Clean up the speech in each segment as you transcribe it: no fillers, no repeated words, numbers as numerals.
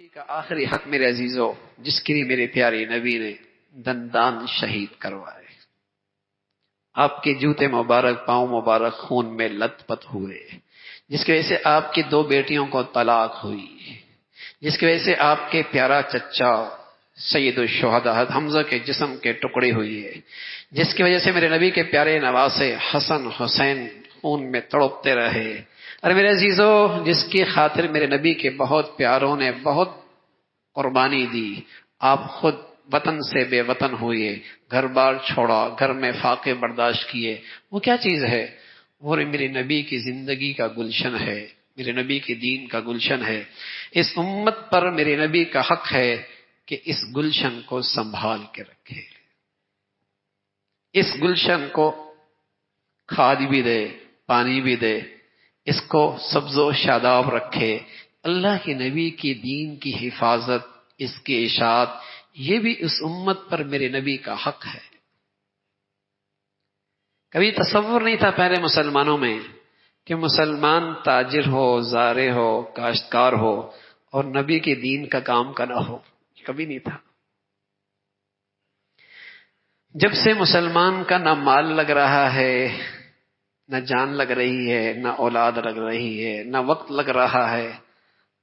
نبی کا آخری حق میرے عزیزو، جس کے لیے میرے پیارے نبی نے دندان شہید کروائے، آپ کے جوتے مبارک، پاؤں مبارک خون میں لت پت ہوئے، جس کی وجہ سے آپ کی 2 بیٹیوں کو طلاق ہوئی، جس کی وجہ سے آپ کے پیارا چچا سید الشہداء حمزہ کے جسم کے ٹکڑے ہوئے، جس کی وجہ سے میرے نبی کے پیارے نواسے حسن حسین خون میں تڑپتے رہے۔ اور میرے عزیزو، جس کی خاطر میرے نبی کے بہت پیاروں نے بہت قربانی دی، آپ خود وطن سے بے وطن ہوئے، گھر بار چھوڑا، گھر میں فاقے برداشت کیے، وہ کیا چیز ہے؟ وہ میرے نبی کی زندگی کا گلشن ہے، میرے نبی کے دین کا گلشن ہے۔ اس امت پر میرے نبی کا حق ہے کہ اس گلشن کو سنبھال کے رکھے، اس گلشن کو کھاد بھی دے، پانی بھی دے، اس کو سبز و شاداب رکھے۔ اللہ کے نبی کی دین کی حفاظت، اس کی اشاعت، یہ بھی اس امت پر میرے نبی کا حق ہے۔ کبھی تصور نہیں تھا پہلے مسلمانوں میں کہ مسلمان تاجر ہو، زارع ہو، کاشتکار ہو اور نبی کے دین کا کام کرنا ہو، کبھی نہیں تھا۔ جب سے مسلمان کا نہ مال لگ رہا ہے، نہ جان لگ رہی ہے، نہ اولاد لگ رہی ہے، نہ وقت لگ رہا ہے،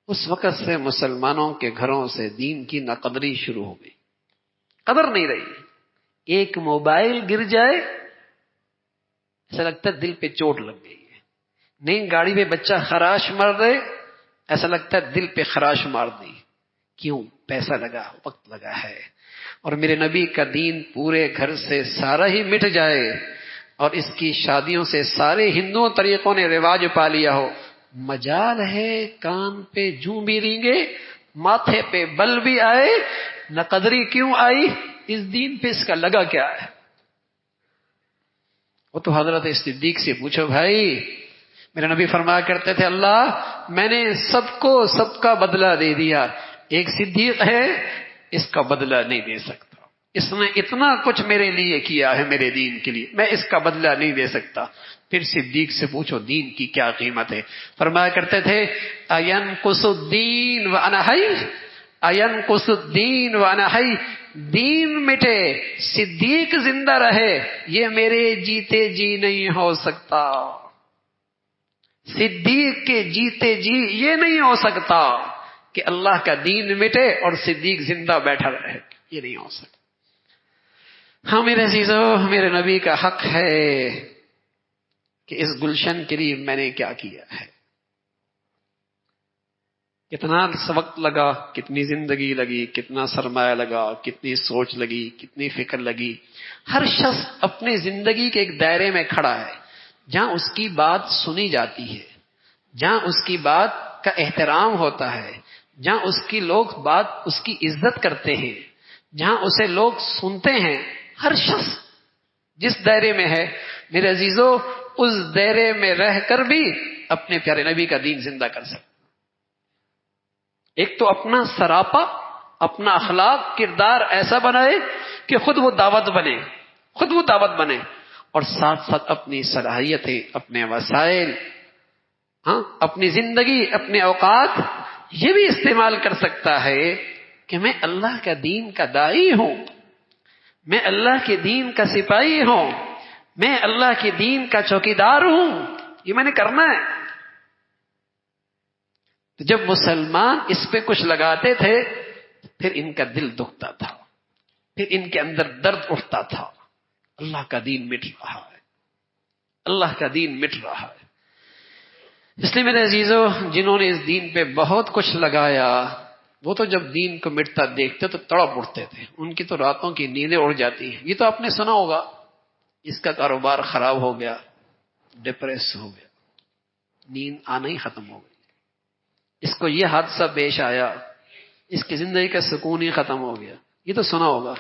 اس وقت سے مسلمانوں کے گھروں سے دین کی ناقدری شروع ہو گئی، قدر نہیں رہی۔ ایک موبائل گر جائے ایسا لگتا ہے دل پہ چوٹ لگ گئی ہے، نئی گاڑی پہ بچہ خراش مار دے ایسا لگتا ہے دل پہ خراش مار دی۔ کیوں؟ پیسہ لگا، وقت لگا ہے۔ اور میرے نبی کا دین پورے گھر سے سارا ہی مٹ جائے اور اس کی شادیوں سے سارے ہندوؤں طریقوں نے رواج پا لیا ہو، مجال ہے کان پہ جوں بھی رینگے، ماتھے پہ بل بھی آئے، نہ قدری کیوں آئی؟ اس دین پہ اس کا لگا کیا ہے؟ وہ تو حضرت صدیق سے پوچھو بھائی، میرے نبی فرمایا کرتے تھے اللہ میں نے سب کو سب کا بدلہ دے دیا، ایک صدیق ہے اس کا بدلہ نہیں دے سکتا، اس نے اتنا کچھ میرے لیے کیا ہے میرے دین کے لیے، میں اس کا بدلہ نہیں دے سکتا۔ پھر صدیق سے پوچھو دین کی کیا قیمت ہے؟ فرمایا کرتے تھے اَيَنْقُصُ الدِّينُ وَأَنَا حَيٌّ اَيَنْقُصُ الدِّينُ وَأَنَا حَيٌّ، دین مٹے صدیق زندہ رہے یہ میرے جیتے جی نہیں ہو سکتا، صدیق کے جیتے جی یہ نہیں ہو سکتا کہ اللہ کا دین مٹے اور صدیق زندہ بیٹھا رہے، یہ نہیں ہو سکتا۔ ہاں میرے عزیزو، میرے نبی کا حق ہے کہ اس گلشن کے لیے میں نے کیا کیا ہے، کتنا وقت لگا، کتنی زندگی لگی، کتنا سرمایہ لگا، کتنی سوچ لگی، کتنی فکر لگی۔ ہر شخص اپنی زندگی کے ایک دائرے میں کھڑا ہے جہاں اس کی بات سنی جاتی ہے، جہاں اس کی بات کا احترام ہوتا ہے، جہاں اس کی لوگ بات اس کی عزت کرتے ہیں، جہاں اسے لوگ سنتے ہیں۔ ہر شخص جس دائرے میں ہے میرے عزیزو، اس دائرے میں رہ کر بھی اپنے پیارے نبی کا دین زندہ کر سکتے۔ ایک تو اپنا سراپا، اپنا اخلاق، کردار ایسا بنائے کہ خود وہ دعوت بنے، خود وہ دعوت بنے، اور ساتھ ساتھ اپنی صلاحیتیں، اپنے وسائل، اپنی زندگی، اپنے اوقات یہ بھی استعمال کر سکتا ہے کہ میں اللہ کا دین کا داعی ہوں، میں اللہ کے دین کا سپاہی ہوں، میں اللہ کے دین کا چوکیدار ہوں، یہ میں نے کرنا ہے۔ تو جب مسلمان اس پہ کچھ لگاتے تھے پھر ان کا دل دکھتا تھا، پھر ان کے اندر درد اٹھتا تھا، اللہ کا دین مٹ رہا ہے، اللہ کا دین مٹ رہا ہے۔ اس لیے میرے عزیزو، جنہوں نے اس دین پہ بہت کچھ لگایا وہ تو جب دین کو مٹتا دیکھتے تو تڑپ اٹھتے تھے، ان کی تو راتوں کی نیندیں اڑ جاتی ہیں۔ یہ تو آپ نے سنا ہوگا، اس کا کاروبار خراب ہو گیا، ڈپریس ہو گیا، نیند آنا ہی ختم ہو گئی، اس کو یہ حادثہ پیش آیا، اس کی زندگی کا سکون ہی ختم ہو گیا، یہ تو سنا ہوگا۔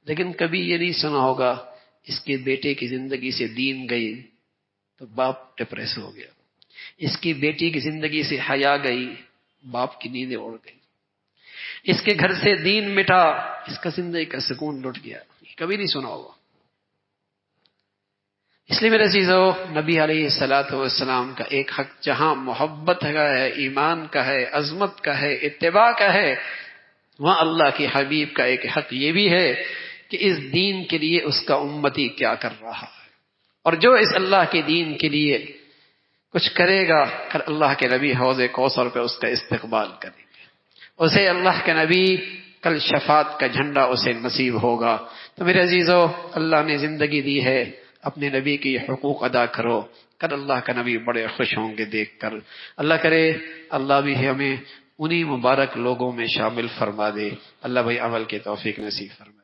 لیکن کبھی یہ نہیں سنا ہوگا اس کے بیٹے کی زندگی سے دین گئی تو باپ ڈپریس ہو گیا، اس کی بیٹی کی زندگی سے حیا گئی، باپ کی نیندیں اڑ گئی، اس کے گھر سے دین مٹا، اس کا زندگی کا سکون لٹ گیا، کبھی نہیں سنا ہوگا۔ اس لیے میرے عزیزو، نبی علیہ الصلوۃ والسلام کا ایک حق جہاں محبت کا ہے، ایمان کا ہے، عظمت کا ہے، اتباع کا ہے، وہاں اللہ کے حبیب کا ایک حق یہ بھی ہے کہ اس دین کے لیے اس کا امتی کیا کر رہا ہے، اور جو اس اللہ کے دین کے لیے کچھ کرے گا، کل اللہ کے نبی حوض کوثر پہ اس کا استقبال کریں گے، اسے اللہ کے نبی کل شفاعت کا جھنڈا اسے نصیب ہوگا۔ تو میرے عزیزو، اللہ نے زندگی دی ہے، اپنے نبی کی حقوق ادا کرو، کل اللہ کا نبی بڑے خوش ہوں گے دیکھ کر۔ اللہ کرے اللہ بھی ہمیں انہی مبارک لوگوں میں شامل فرما دے۔ اللہ بھائی عمل کے توفیق نصیب فرما۔